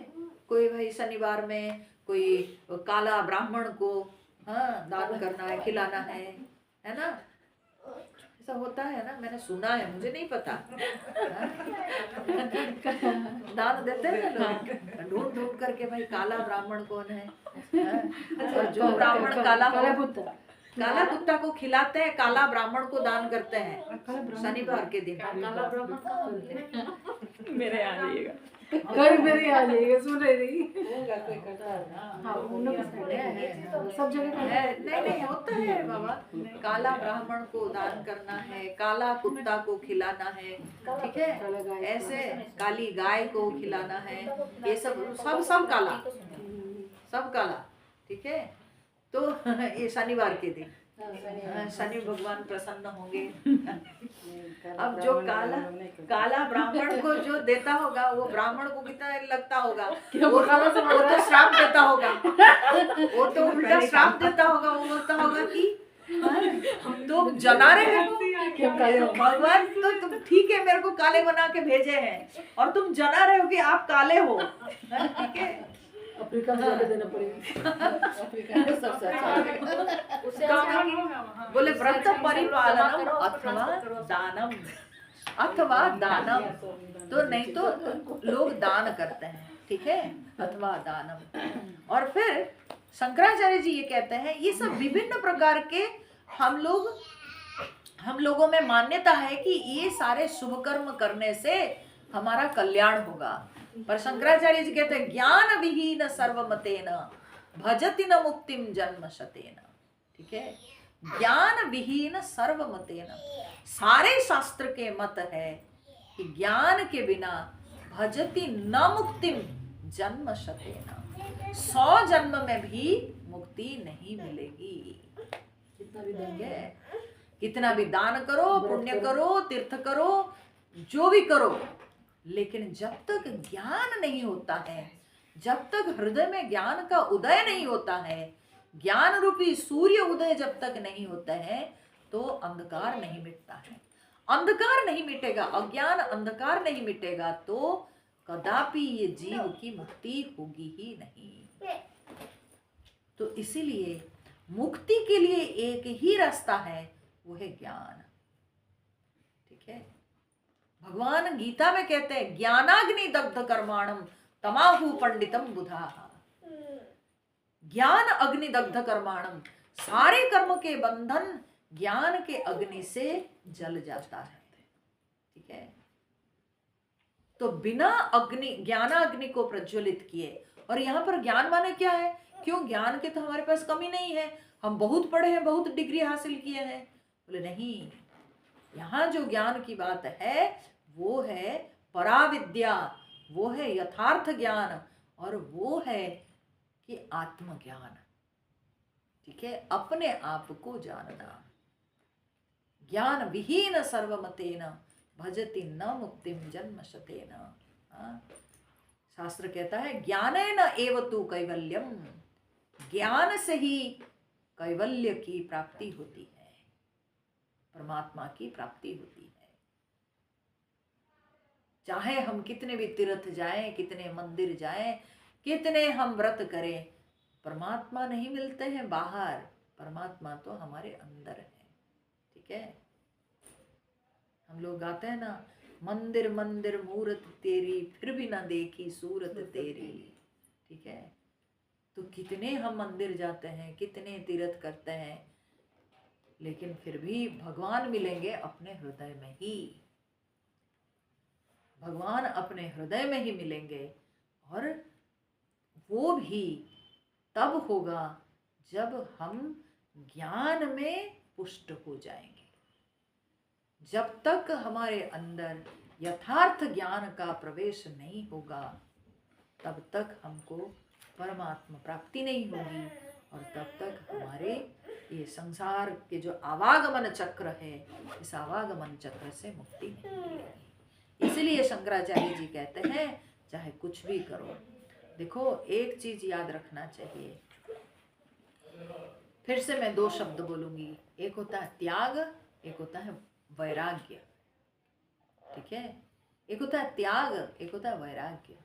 कोई भाई शनिवार में कोई काला ब्राह्मण को दान करना है, खिलाना है ना, ऐसा होता है ना, मैंने सुना है, मुझे नहीं पता, दान देते हैं लोग, ढूंढ ढूंढ करके भाई काला ब्राह्मण कौन है, और जो ब्राह्मण काला कुत्ता को खिलाते हैं, काला ब्राह्मण को दान करते हैं शनिवार के दिन। काला ब्राह्मण कहाँ होते हैं? मेरे आ जाइएगा, कल मेरे आ जाइएगा, सुन रही सब जगह नहीं होता है बाबा, काला ब्राह्मण को दान करना है, काला कुत्ता को खिलाना है, ठीक है, ऐसे काली गाय को खिलाना है, ये सब काला, सब काला, ठीक है, तो ये शनिवार के दिन शनि भगवान प्रसन्न होंगे। अब जो काला ब्राह्मण को जो देता होगा, वो ब्राह्मण को कितना लगता होगा, वो तो श्राप देता होगा, वो तो उल्टा श्राप देता होगा, वो बोलता होगा कि तुम जना रहे हो भगवान, तो तुम ठीक है मेरे को काले बना के भेजे हैं, और तुम जना रहे हो कि आप काले हो, ठीक है, अफ्रीका में जाके देना पड़ेगा, अफ्रीका में सबसे अच्छा बोले व्रत परिपालनम अथवा दानम, तो नहीं तो लोग दान करते हैं, ठीक है, अथवा दानम। और फिर शंकराचार्य जी ये कहते हैं ये सब विभिन्न प्रकार के हम लोगों में मान्यता है कि ये सारे शुभ कर्म करने से हमारा कल्याण होगा, पर शंकराचार्य जी कहते हैं ज्ञान विहीन सर्वमतेन भजति न मुक्तिम जन्म शतेन, ठीक है, ज्ञान विहीन सर्वमतेन, सारे शास्त्र के मत है कि ज्ञान के बिना भजति न मुक्तिम जन्म शतेन, 100 जन्म में भी मुक्ति नहीं मिलेगी। कितना भी दान करो, पुण्य करो, तीर्थ करो, जो भी करो, लेकिन जब तक ज्ञान नहीं होता है, जब तक हृदय में ज्ञान का उदय नहीं होता है, ज्ञान रूपी सूर्य उदय जब तक नहीं होता है, तो अंधकार नहीं मिटता है। अंधकार नहीं मिटेगा, अज्ञान अंधकार नहीं मिटेगा, तो कदापि ये जीव की मुक्ति होगी ही नहीं। तो इसीलिए मुक्ति के लिए एक ही रास्ता है, वो है ज्ञान, ठीक है। भगवान गीता में कहते हैं ज्ञानाग्नि दग्ध कर्माणम तमाहु पंडितम बुधाः, ज्ञान अग्नि दग्ध कर्माणम, सारे कर्म के बंधन ज्ञान के अग्नि से जल जाता है, ठीक है। तो बिना अग्नि ज्ञानाग्नि को प्रज्वलित किए, और यहाँ पर ज्ञान माने क्या है, क्यों, ज्ञान के तो हमारे पास कमी नहीं है, हम बहुत पढ़े हैं, बहुत डिग्री हासिल किए हैं। बोले नहीं, यहाँ जो ज्ञान की बात है वो है पराविद्या, वो है यथार्थ ज्ञान, और वो है कि आत्मज्ञान। ठीक है, अपने आप को जानना। ज्ञान विहीन सर्वमतेन भजति न मुक्तिम जन्म शतेन। शास्त्र कहता है ज्ञानेन एव तु कैवल्यम, ज्ञान से ही कैवल्य की प्राप्ति होती है, परमात्मा की प्राप्ति होती है। चाहे हम कितने भी तीर्थ जाएं, कितने मंदिर जाएं, कितने हम व्रत करें, परमात्मा नहीं मिलते हैं बाहर, परमात्मा तो हमारे अंदर है। ठीक है, हम लोग गाते हैं ना, मंदिर मंदिर मूरत तेरी, फिर भी ना देखी सूरत तेरी। ठीक है, तो कितने हम मंदिर जाते हैं, कितने तीर्थ करते हैं, लेकिन फिर भी भगवान मिलेंगे अपने हृदय में ही। भगवान अपने हृदय में ही मिलेंगे, और वो भी तब होगा जब हम ज्ञान में पुष्ट हो जाएंगे। जब तक हमारे अंदर यथार्थ ज्ञान का प्रवेश नहीं होगा, तब तक हमको परमात्मा प्राप्ति नहीं होगी, और तब तक हमारे ये संसार के जो आवागमन चक्र है, इस आवागमन चक्र से मुक्ति नहीं मिलेगी। इसलिए शंकराचार्य जी कहते हैं चाहे कुछ भी करो, देखो एक चीज याद रखना चाहिए। फिर से मैं दो शब्द बोलूंगी, एक होता है त्याग, एक होता है वैराग्य। ठीक है, एक होता है त्याग, एक होता है वैराग्य।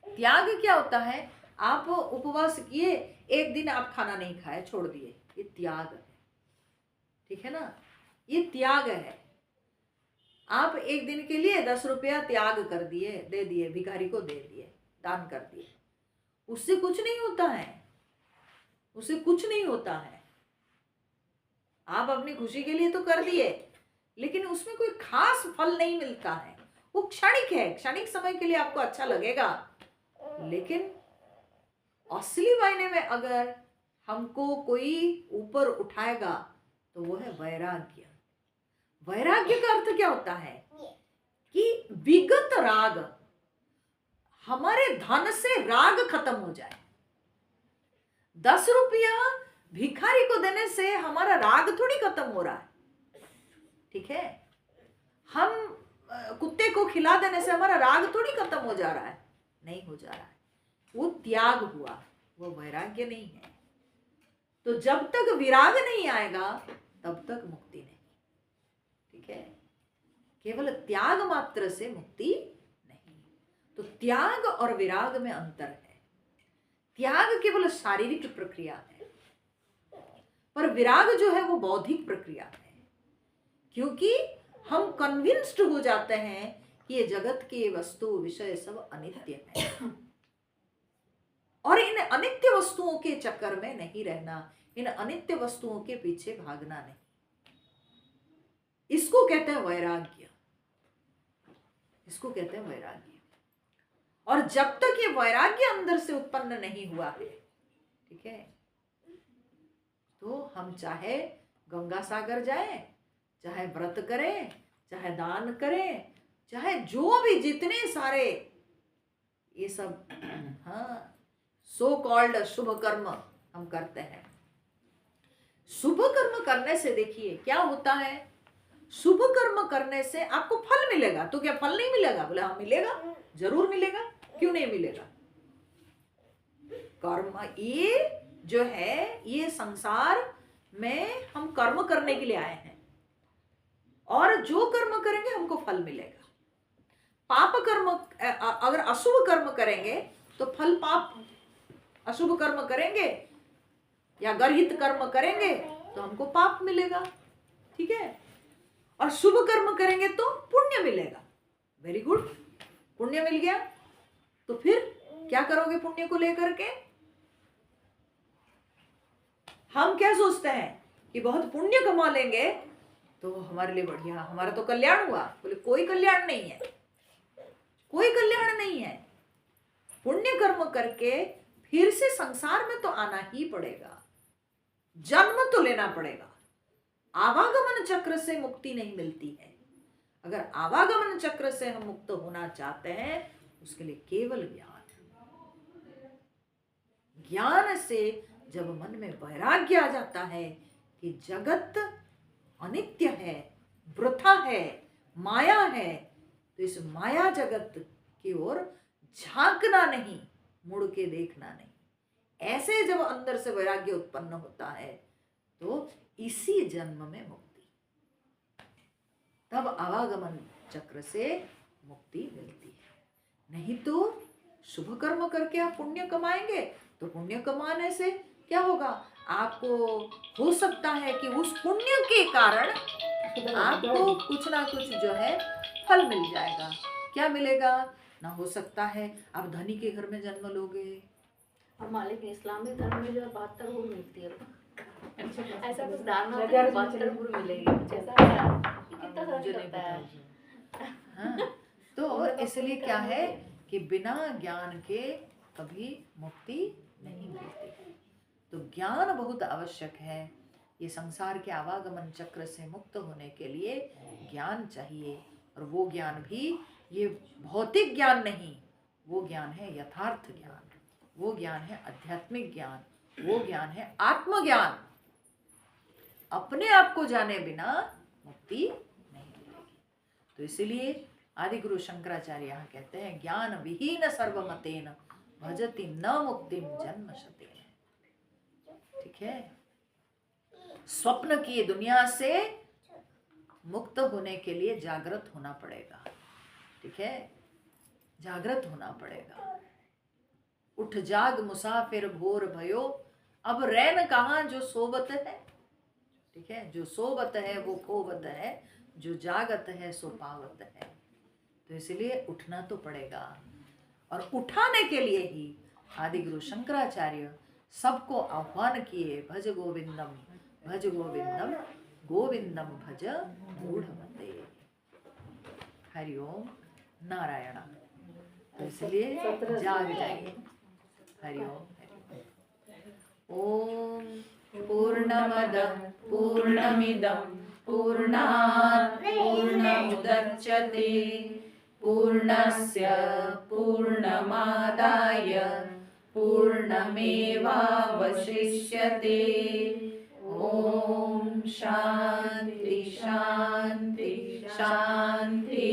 त्याग क्या होता है? आप उपवास किए, एक दिन आप खाना नहीं खाए, छोड़ दिए, ये त्याग है। ठीक है ना, ये त्याग है। आप एक दिन के लिए 10 रुपया त्याग कर दिए, दे दिए, भिखारी को दे दिए, दान कर दिए, उससे कुछ नहीं होता है, उससे कुछ नहीं होता है। आप अपनी खुशी के लिए तो कर दिए, लेकिन उसमें कोई खास फल नहीं मिलता है। वो क्षणिक है, क्षणिक समय के लिए आपको अच्छा लगेगा, लेकिन असली मायने में अगर हमको कोई ऊपर उठाएगा तो वो है वैराग्य। वैराग्य का अर्थ क्या होता है कि विगत राग, हमारे धन से राग खत्म हो जाए। 10 रुपया भिखारी को देने से हमारा राग थोड़ी खत्म हो रहा है। ठीक है, हम कुत्ते को खिला देने से हमारा राग थोड़ी खत्म हो जा रहा है, नहीं हो जा रहा है। वो त्याग हुआ, वो वैराग्य नहीं है। तो जब तक विराग नहीं आएगा तब तक मुक्ति नहीं। ठीक है, केवल त्याग मात्र से मुक्ति नहीं। तो त्याग और विराग में अंतर है। त्याग केवल शारीरिक प्रक्रिया है, पर विराग जो है वो बौद्धिक प्रक्रिया है। क्योंकि हम कन्विंस्ड हो जाते हैं कि ये जगत के वस्तु विषय सब अनित्य है, और इन अनित्य वस्तुओं के चक्कर में नहीं रहना, इन अनित्य वस्तुओं के पीछे भागना नहीं। इसको कहते हैं वैराग्य, इसको कहते हैं वैराग्य। और जब तक ये वैराग्य अंदर से उत्पन्न नहीं हुआ है, ठीक है, तो हम चाहे गंगा सागर जाएं, चाहे व्रत करें, चाहे दान करें, चाहे जो भी जितने सारे ये सब हाँ सो कॉल्ड शुभ कर्म हम करते हैं। शुभ कर्म करने से देखिए क्या होता है, शुभ कर्म करने से आपको फल मिलेगा। तो क्या फल नहीं मिलेगा? बोले हाँ मिलेगा, जरूर मिलेगा, क्यों नहीं मिलेगा। कर्म ये जो है, ये संसार में हम कर्म करने के लिए आए हैं, और जो कर्म करेंगे हमको फल मिलेगा। पाप कर्म, अगर अशुभ कर्म करेंगे तो फल पाप, अशुभ कर्म करेंगे या गर्हित कर्म करेंगे तो हमको पाप मिलेगा। ठीक है, और शुभ कर्म करेंगे तो पुण्य मिलेगा। वेरी गुड, पुण्य मिल गया। तो फिर क्या करोगे पुण्य को लेकर के? हम क्या सोचते हैं कि बहुत पुण्य कमा लेंगे तो हमारे लिए बढ़िया, हमारा तो कल्याण हुआ। बोले कोई कल्याण नहीं है, कोई कल्याण नहीं है। पुण्य कर्म करके फिर से संसार में तो आना ही पड़ेगा। जन्म तो लेना पड़ेगा। आवागमन चक्र से मुक्ति नहीं मिलती है। अगर आवागमन चक्र से हम मुक्त होना चाहते हैं, उसके लिए केवल ज्ञान से जब मन में वैराग्य आ जाता है कि जगत अनित्य है, वृथा है, माया है, तो इस माया जगत की ओर झांकना नहीं, मुड़ के देखना नहीं। ऐसे जब अंदर से वैराग्य उत्पन्न होता है तो इसी जन्म में मुक्ति, तब आवागमन चक्र से मुक्ति मिलती है। नहीं तो शुभ कर्म करके आप पुण्य कमाएंगे तो पुण्य कमाने से क्या होगा, आपको हो सकता है कि उस पुण्य के कारण आपको कुछ ना कुछ जो है फल मिल जाएगा। क्या मिलेगा ना, हो सकता है आप धनी के घर में जन्म लोगे। और मालिक इस्लामी धर्म में जो 72 गुण मिलती है, ऐसा कुछ धारणा लगा है रही 72 थी। गुण मिलेगी, जैसा कितना मुझे फर्क नहीं करता है। पता। हाँ, तो इसलिए क्या है कि बिना ज्ञान के कभी मुक्ति नहीं मिलती। तो ज्ञान बहुत आवश्यक है। ये संसार के आवागमन चक्र से मुक्त होने के लिए ज्ञान चाहिए, और वो ज्ञान भी ये भौतिक ज्ञान नहीं, वो ज्ञान है यथार्थ ज्ञान, वो ज्ञान है आध्यात्मिक ज्ञान, वो ज्ञान है आत्मज्ञान। अपने आप को जाने बिना मुक्ति नहीं मिलेगी। तो इसलिए आदि गुरु शंकराचार्य यहाँ कहते हैं, ज्ञान विहीन सर्वमतेन भजति न मुक्तिम जन्म शतेन। ठीक है, स्वप्न की दुनिया से मुक्त होने के लिए जागृत होना पड़ेगा। ठीक है, जागृत होना पड़ेगा। उठ जाग मुसाफिर भोर भयो, अब रैन कहाँ जो सोबत है। ठीक है, जो सोबत है वो खोबत है, जो जागत है सो पावत है। तो इसलिए उठना तो पड़ेगा, और उठाने के लिए ही आदि गुरु शंकराचार्य सबको आह्वान किए, भज गोविंदम भज गोविंदम, गोविंदम भज मूढ़मते। हरिओम नारायण। तो इसलिए जाग जाइए। हरिओम। ओम पूर्णमदः पूर्णमिदं पूर्णात् पूर्णमुदच्यते पूर्णस्य पूर्णमादाय पूर्णमेवावशिष्यते। ओम शांति शांति शांति।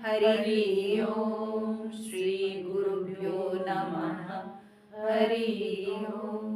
हरि ओम। श्री गुरुभ्यो नमः। हरि ओम।